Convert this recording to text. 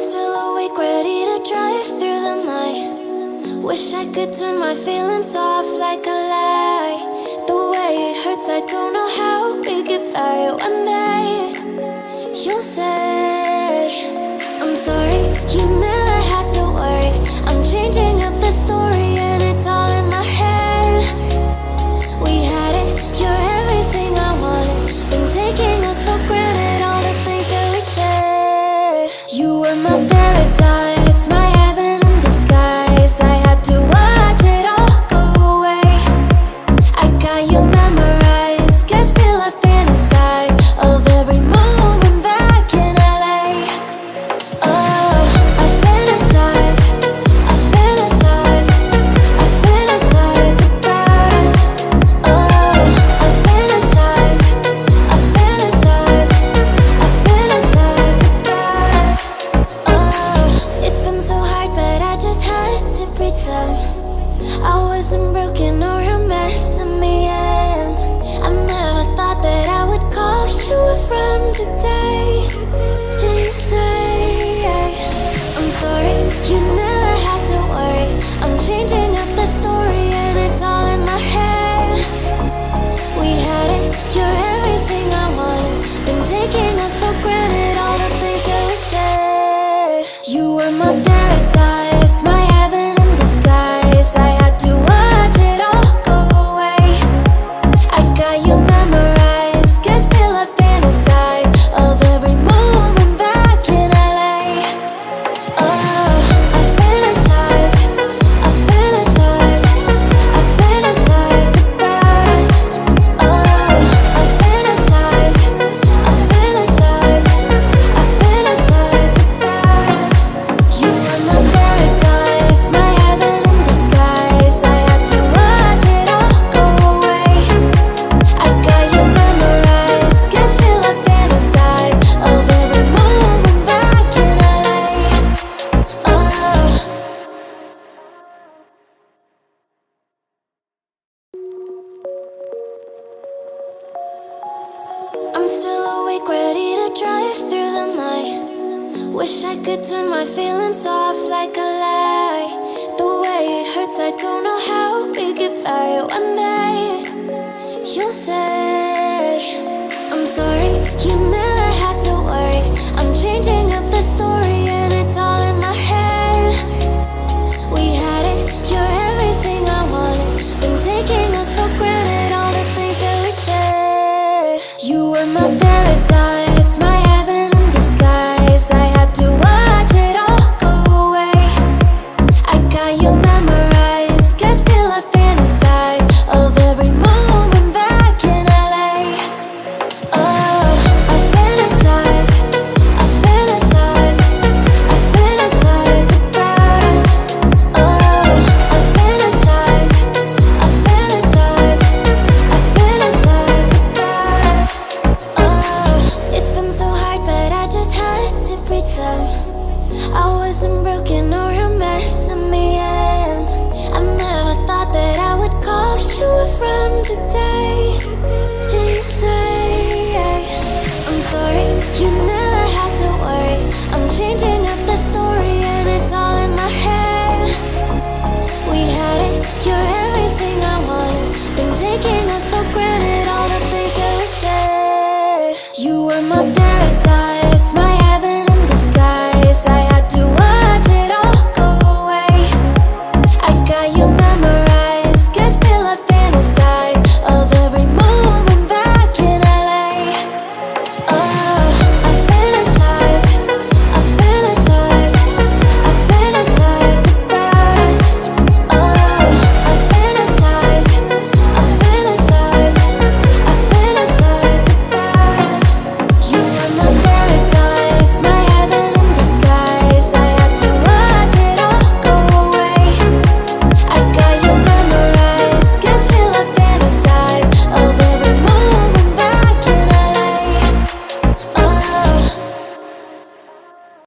still awake, ready to drive through the night. Wish I could turn my feelings off like a lie. The way it hurts, I don't know how we get by. One day you'll say I'm sorry, you never had to worry. I'm changing up the story and it's all in my head. We had it, you're everything I wanted. Been taking us for granted, all the things that we said. You were my paradise, my heaven in disguise. I had to watch it all go away. I got you memorized, guess still I fantasize of every moment back in LA. Oh, I fantasize, I fantasize, I fantasize about us. Oh, I fantasize, I fantasize, I fantasize about us. Oh, it's been so hard, but I just had to pretend I wasn't broken or a mess in the end. I never thought that I would call you a friend today. And you say I'm sorry, you never had to worry. I'm changing up the story and it's all in my head. We had it, you're everything I wanted. Been taking us for granted, all the things that we said. You were my paradise, my heaven in disguise. I had to watch it all go away. I got you memorized, guess still I fantasize of every moment back in LA. Oh, I fantasize, I fantasize, I fantasize about us. Oh, I fantasize, I fantasize, I fantasize about us. You were my paradise, my heaven in disguise. I had to watch it all go away. I got you memorized, guess still I fantasize of every moment back in LA. Oh. I'm still awake, ready to drive through the night. Wish I could turn my feelings off like a lie. The way it hurts, I don't know how we get by. One day you'll say I'm sorry, you never had to worry. I'm changing up the story and it's all in my head. We had it, you're everything I wanted. Been taking us for granted, all the things that we said. You were my paradise, my heaven in disguise. I had to watch it all go away. I got you memorized, guess still I fantasize of every moment back in LA. Oh, I fantasize, I fantasize, I fantasize about us. Oh, I fantasize, I fantasize, I fantasize about us. Oh, it's been so hard, but I just had to pretend I wasn't broken or a mess in the end. I never thought that I would call you a friend today. And you say I'm sorry, you never had to worry. I'm changing up the story and it's all in my head. We had it, you're everything I wanted. Been taking us for granted, all the things that we said. You were my paradise.